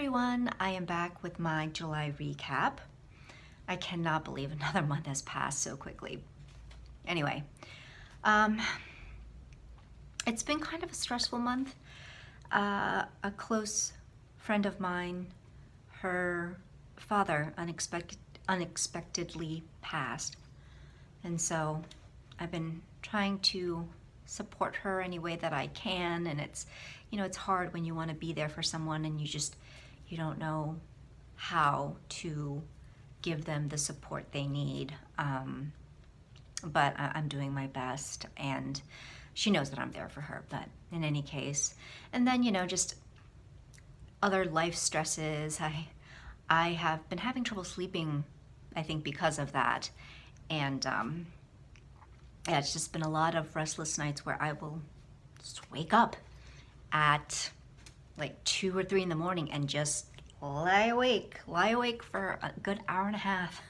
everyone, I am back with my July recap. I cannot believe another month has passed so quickly. Anyway, it's been kind of a stressful month. A close friend of mine, her father unexpectedly passed. And so I've been trying to support her any way that I can, and it's hard when you want to be there for someone and you don't know how to give them the support they need. But I'm doing my best, and she knows that I'm there for her. But in any case, and then just other life stresses. I have been having trouble sleeping, I think, because of that, and yeah, it's just been a lot of restless nights where I will just wake up at like 2 or 3 in the morning and just lie awake for a good hour and a half,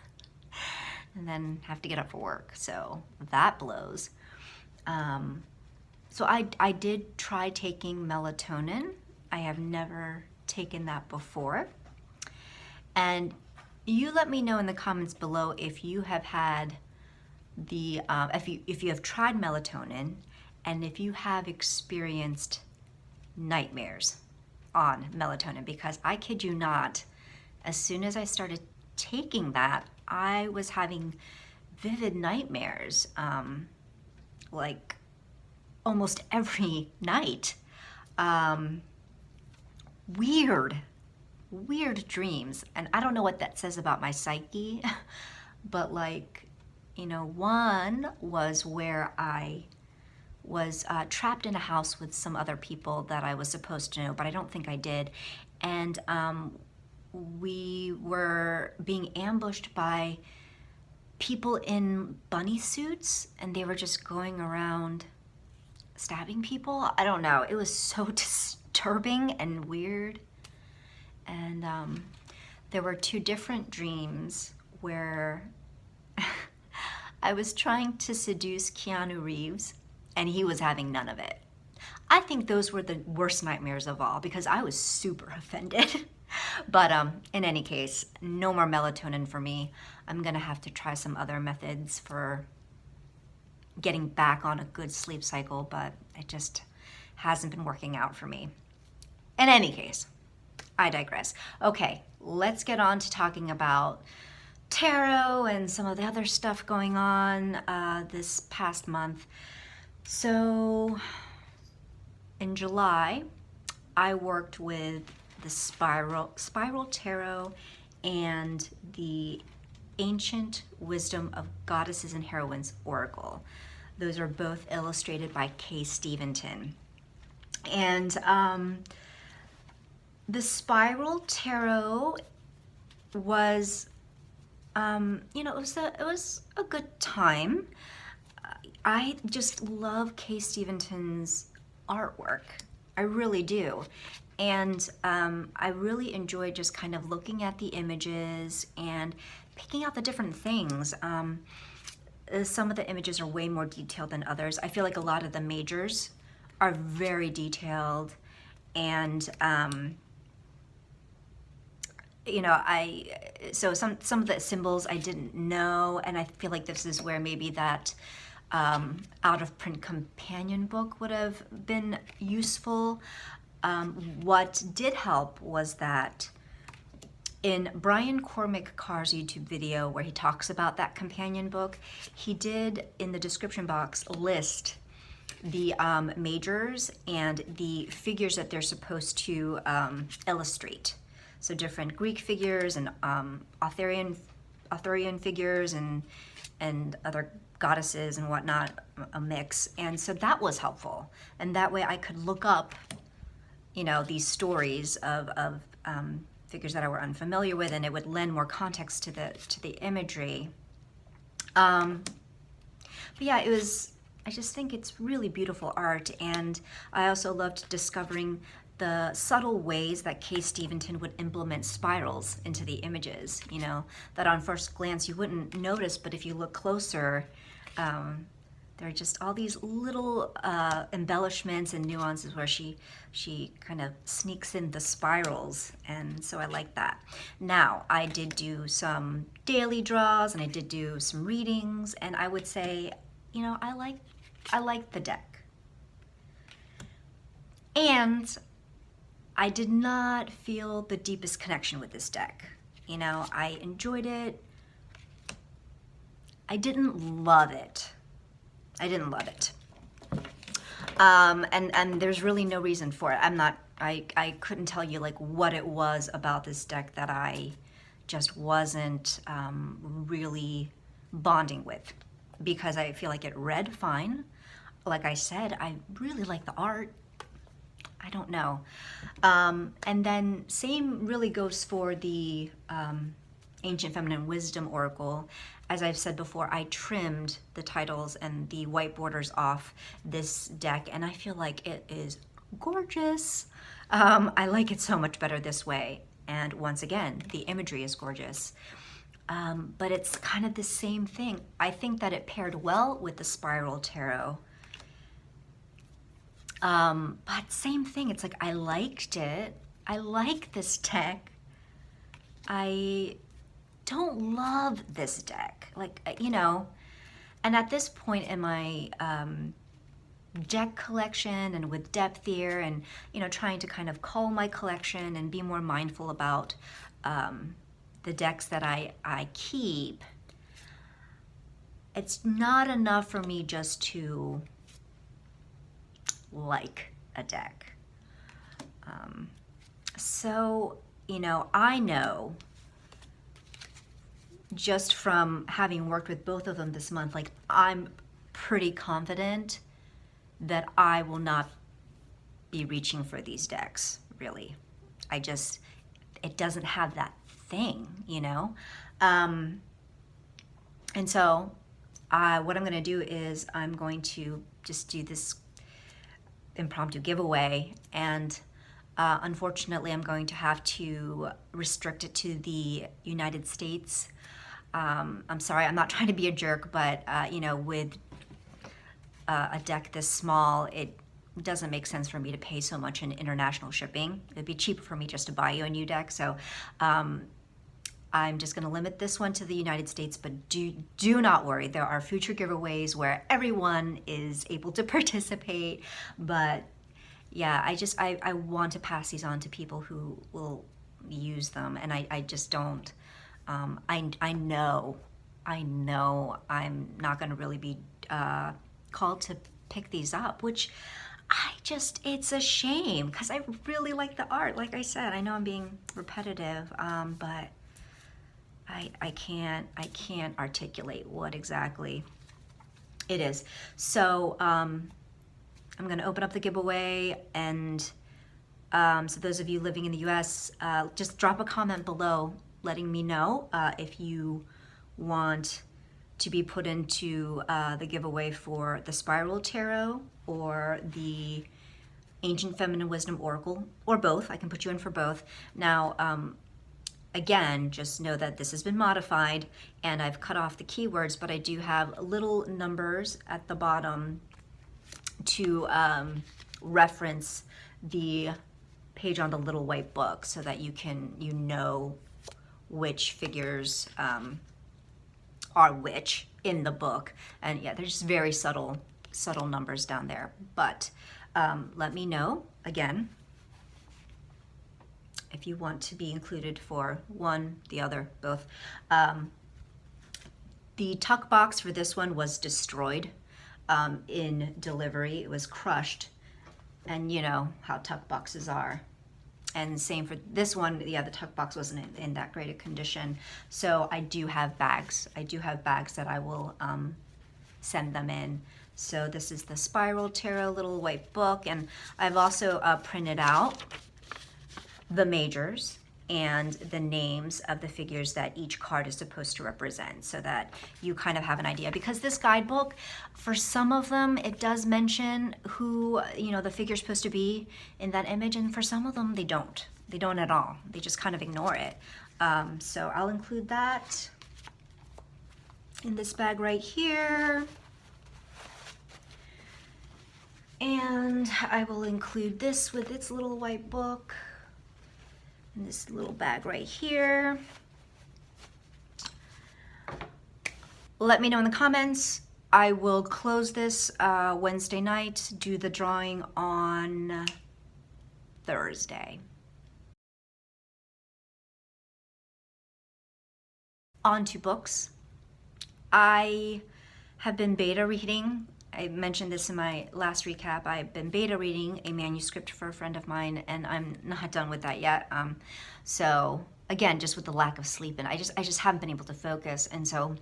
and then have to get up for work. So that blows. So I did try taking melatonin. I have never taken that before. And you let me know in the comments below if you have had the if you have tried melatonin, and if you have experienced nightmares on melatonin, because I kid you not, as soon as I started taking that, I was having vivid nightmares, like almost every night. Weird dreams, and I don't know what that says about my psyche, but one was where I was trapped in a house with some other people that I was supposed to know, but I don't think I did. And we were being ambushed by people in bunny suits, and they were just going around stabbing people. I don't know. It was so disturbing and weird. And there were 2 different dreams where I was trying to seduce Keanu Reeves, and he was having none of it. I think those were the worst nightmares of all, because I was super offended. But in any case, no more melatonin for me. I'm gonna have to try some other methods for getting back on a good sleep cycle, but it just hasn't been working out for me. In any case, I digress. Okay, let's get on to talking about tarot and some of the other stuff going on this past month. So in July, I worked with the Spiral Tarot and the Ancient Wisdom of Goddesses and Heroines Oracle. Those are both illustrated by Steventon. And the Spiral Tarot was, it was a good time. I just love Steventon's artwork. I really do. And I really enjoy just kind of looking at the images and picking out the different things. Some of the images are way more detailed than others. I feel like a lot of the majors are very detailed, and so some of the symbols I didn't know, and I feel like this is where maybe that out of print companion book would have been useful. What did help was that in Brian Cormac Carr's YouTube video where he talks about that companion book, he did in the description box list the majors and the figures that they're supposed to illustrate. So different Greek figures and Arthurian figures and other goddesses and whatnot, a mix. And so that was helpful. And that way I could look up, these stories of figures that I were unfamiliar with, and it would lend more context to the imagery. But yeah, I just think it's really beautiful art, and I also loved discovering the subtle ways that Steventon would implement spirals into the images, that on first glance you wouldn't notice, but if you look closer, there are just all these little embellishments and nuances where she kind of sneaks in the spirals, and so I like that. Now, I did do some daily draws and I did do some readings, and I would say, you know, I like the deck. And I did not feel the deepest connection with this deck. You know, I enjoyed it. I didn't love it. And there's really no reason for it. I couldn't tell you like what it was about this deck that I just wasn't really bonding with, because I feel like it read fine. Like I said, I really like the art. I don't know. And then same really goes for the Ancient Feminine Wisdom Oracle. As I've said before, I trimmed the titles and the white borders off this deck, and I feel like it is gorgeous. I like it so much better this way. And once again, the imagery is gorgeous. But it's kind of the same thing. I think that it paired well with the Spiral Tarot. But same thing, it's like I liked it. I like this deck. I don't love this deck. Like, you know, and at this point in my deck collection and with depth here and, you know, trying to kind of cull my collection and be more mindful about the decks that I keep, it's not enough for me just to like a deck. So, you know, I know just from having worked with both of them this month, like I'm pretty confident that I will not be reaching for these decks, really. It doesn't have that thing, you know? And so what I'm gonna do is I'm going to just do this impromptu giveaway, and unfortunately I'm going to have to restrict it to the United States. I'm sorry, I'm not trying to be a jerk, but you know, with a deck this small, it doesn't make sense for me to pay so much in international shipping. It'd be cheaper for me just to buy you a new deck. So I'm just going to limit this one to the United States, but do not worry. There are future giveaways where everyone is able to participate. But yeah, I want to pass these on to people who will use them, and I just don't. I know I'm not going to really be called to pick these up, which it's a shame because I really like the art. Like I said, I know I'm being repetitive, but I can't articulate what exactly it is. So I'm going to open up the giveaway, and so those of you living in the US, just drop a comment below letting me know if you want to be put into the giveaway for the Spiral Tarot or the Ancient Feminine Wisdom Oracle, or both. I can put you in for both. Now, again, just know that this has been modified and I've cut off the keywords, but I do have little numbers at the bottom to reference the page on the little white book so that you know which figures are which in the book. And yeah, they're just very subtle numbers down there. But let me know, again, if you want to be included for one, the other, both. The tuck box for this one was destroyed in delivery. It was crushed, and you know how tuck boxes are. And same for this one. Yeah, the tuck box wasn't in that great a condition. So I do have bags. I do have bags that I will send them in. So this is the Spiral Tarot little white book, and I've also printed out the majors and the names of the figures that each card is supposed to represent, so that you kind of have an idea. Because this guidebook, for some of them, it does mention who, you know, the figure's supposed to be in that image, and for some of them, they don't. They don't at all. They just kind of ignore it. So I'll include that in this bag right here. And I will include this with its little white book in this little bag right here. Let me know in the comments. I will close this Wednesday night, do the drawing on Thursday. On to books. I have been beta reading. I mentioned this in my last recap. I've been beta reading a manuscript for a friend of mine, and I'm not done with that yet. So again, just with the lack of sleep, and I just haven't been able to focus, and so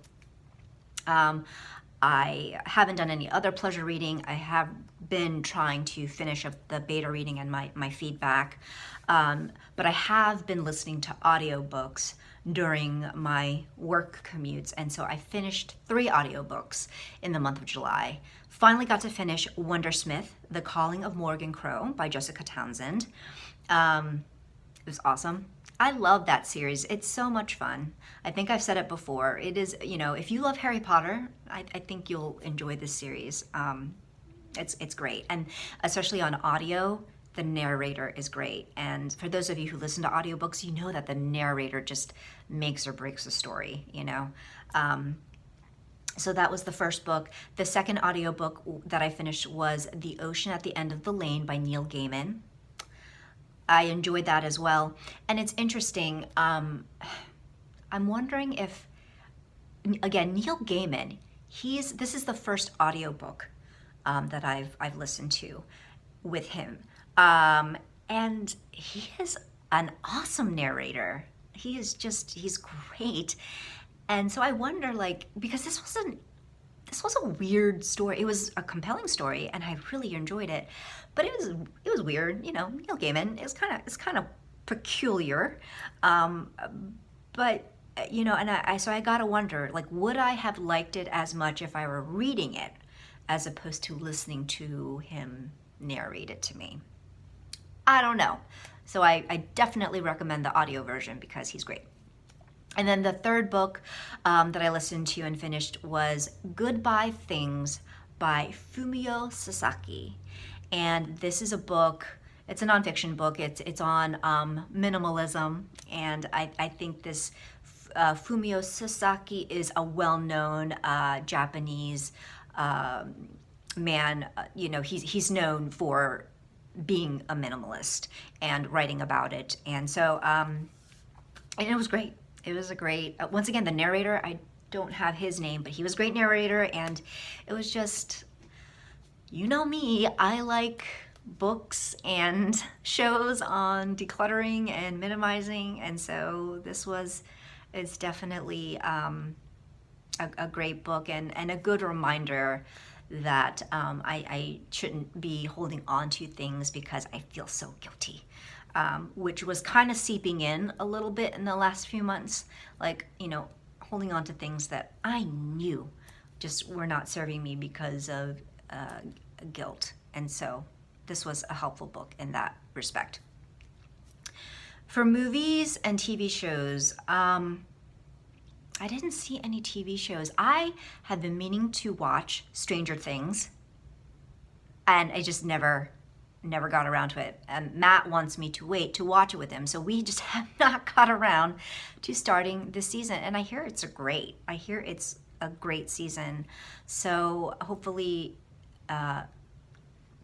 I haven't done any other pleasure reading. I have been trying to finish up the beta reading and my feedback, but I have been listening to audiobooks during my work commutes, and so I finished 3 audiobooks in the month of July. Finally got to finish Wundersmith, The Calling of Morrigan by Jessica Townsend. It was awesome. I love that series. It's so much fun. I think I've said it before. It is, you know, if you love Harry Potter, I think you'll enjoy this series. It's great, and especially on audio, the narrator is great. And for those of you who listen to audiobooks, you know that the narrator just makes or breaks a story, you know. So that was the first book. The second audiobook that I finished was The Ocean at the End of the Lane by Neil Gaiman. I enjoyed that as well. And it's interesting, I'm wondering if, again, Neil Gaiman, this is the first audiobook that I've listened to with him. And he is an awesome narrator. He's great. And so I wonder, like, because this was a weird story. It was a compelling story, and I really enjoyed it. But it was weird, you know. Neil Gaiman is kind of peculiar, but you know, and so I gotta wonder, like, would I have liked it as much if I were reading it, as opposed to listening to him narrate it to me? I don't know. So I definitely recommend the audio version because he's great. And then the third book that I listened to and finished was Goodbye Things by Fumio Sasaki. And this is a book, it's a nonfiction book, it's on minimalism, and I think this Fumio Sasaki is a well-known Japanese man. You know, he's known for being a minimalist and writing about it. And so, and it was great. It was a great, once again, the narrator, I don't have his name, but he was a great narrator, and it was just, you know me, I like books and shows on decluttering and minimizing, and so it's definitely a great book and a good reminder that I shouldn't be holding on to things because I feel so guilty. Which was kind of seeping in a little bit in the last few months, like, you know, holding on to things that I knew just were not serving me because of guilt. And so this was a helpful book in that respect. For movies and TV shows, I didn't see any TV shows. I had been meaning to watch Stranger Things, and I just never got around to it. And Matt wants me to wait to watch it with him, so we just have not got around to starting this season. And I hear it's a great season. So hopefully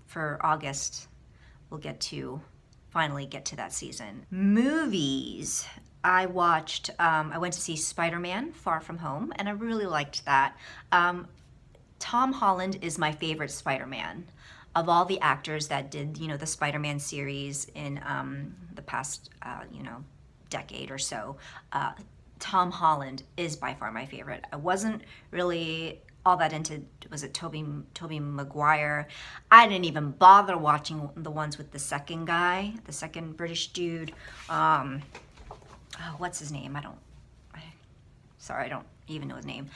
for August we'll finally get to that season. Movies. I went to see Spiderman Far From Home, and I really liked that. Tom Holland is my favorite Spider-Man. Of all the actors that did, you know, the Spider-Man series in the past, decade or so, Tom Holland is by far my favorite. I wasn't really all that into, was it Tobey Maguire? I didn't even bother watching the ones with the second guy, the second British dude. What's his name? I don't even know his name.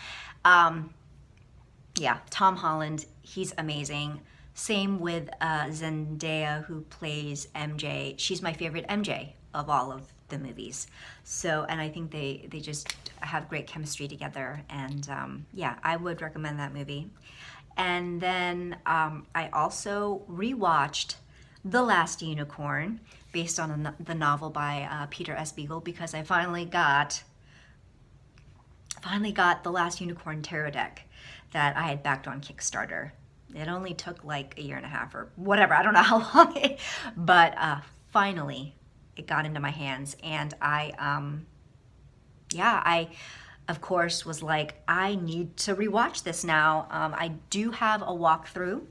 Yeah, Tom Holland, he's amazing. Same with Zendaya, who plays MJ. She's my favorite MJ of all of the movies. So, and I think they just have great chemistry together. And yeah, I would recommend that movie. And then I also rewatched The Last Unicorn, based on the novel by Peter S. Beagle, because I finally got The Last Unicorn tarot deck that I had backed on Kickstarter. It only took like a year and a half or whatever. I don't know how long but finally it got into my hands, and I of course was like, I need to rewatch this now. I do have a walkthrough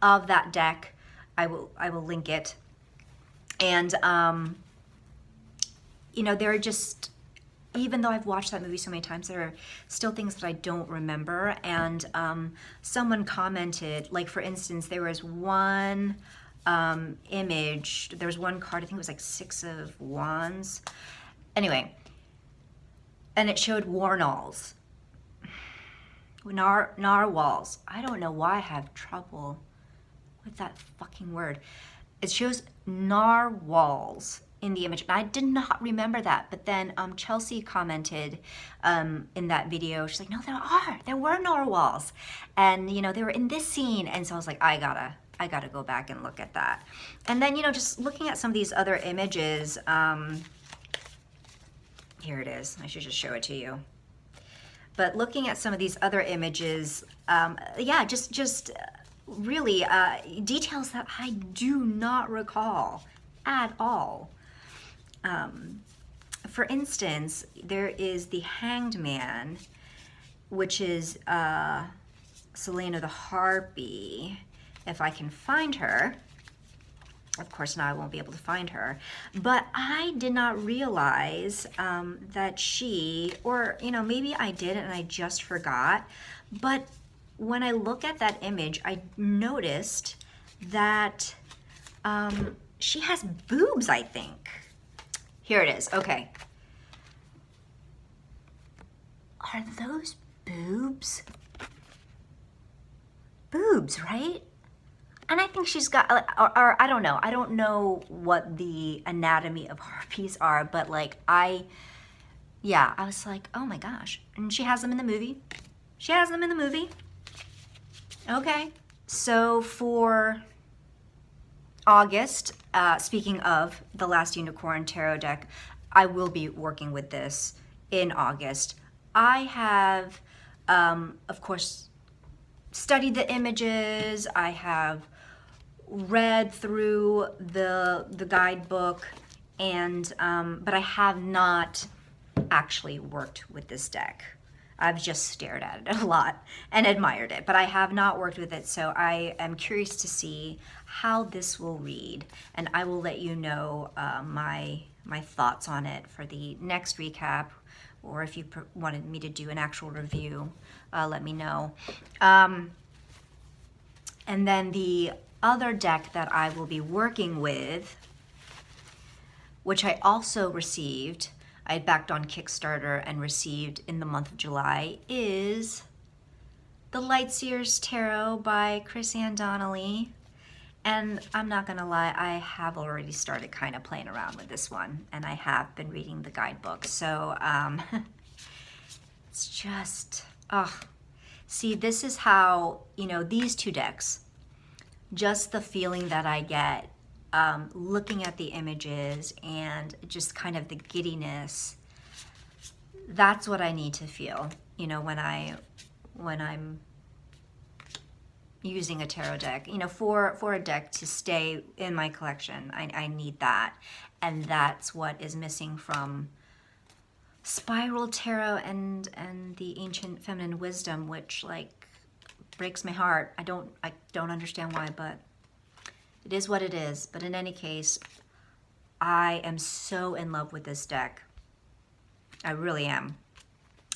of that deck. I will link it. And you know, there are just, even though I've watched that movie so many times, there are still things that I don't remember. And someone commented, like for instance, there was one image, there was one card, I think it was like 6 of Wands. Anyway, and it showed Warnals. Narwhals. I don't know why I have trouble with that fucking word. It shows narwhals in the image. And I did not remember that. But then Chelsea commented in that video, she's like, no, there were narwhals. And, you know, they were in this scene. And so I was like, I gotta go back and look at that. And then, you know, just looking at some of these other images, here it is. I should just show it to you. But looking at some of these other images, yeah, just really details that I do not recall at all. For instance, there is the Hanged Man, which is Selena the Harpy. If I can find her. Of course, now I won't be able to find her. But I did not realize that she, or, you know, maybe I did and I just forgot. But when I look at that image, I noticed that she has boobs, I think. Here it is. Okay. Are those boobs? Boobs, right? And I think she's got, or I don't know. I don't know what the anatomy of harpies are, but like I was like, oh my gosh. And she has them in the movie. She has them in the movie. Okay. So for August, speaking of the Last Unicorn tarot deck, I will be working with this in August. I have, of course, studied the images. I have read through the guidebook, and but I have not actually worked with this deck. I've just stared at it a lot and admired it, but I have not worked with it, so I am curious to see how this will read, and I will let you know my thoughts on it for the next recap, or if you wanted me to do an actual review, let me know. And then the other deck that I will be working with, which I also received, I backed on Kickstarter and received in the month of July, is the Lightseers Tarot by Chris Ann Donnelly. And I'm not gonna lie, I have already started kind of playing around with this one, and I have been reading the guidebook. So it's just, see, this is how, you know, these two decks, just the feeling that I get looking at the images and just kind of the giddiness, that's what I need to feel, you know, when I'm using a tarot deck, you know, for a deck to stay in my collection. I need that, and that's what is missing from Spiral Tarot and the Ancient Feminine Wisdom, which like breaks my heart. I don't understand why, but it is what it is. But in any case, I am so in love with this deck. I really am.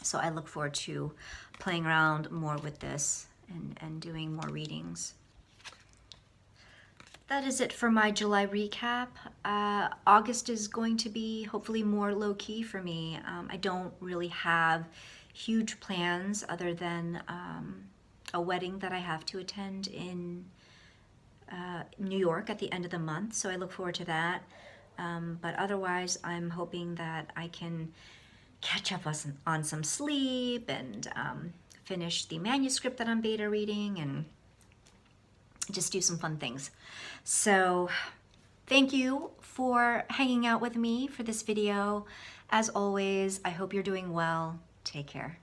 So I look forward to playing around more with this and doing more readings. That is it for my July recap. August is going to be hopefully more low-key for me. I don't really have huge plans other than a wedding that I have to attend in New York at the end of the month, so I look forward to that. But otherwise, I'm hoping that I can catch up on some sleep and finish the manuscript that I'm beta reading and just do some fun things. So thank you for hanging out with me for this video. As always, I hope you're doing well. Take care.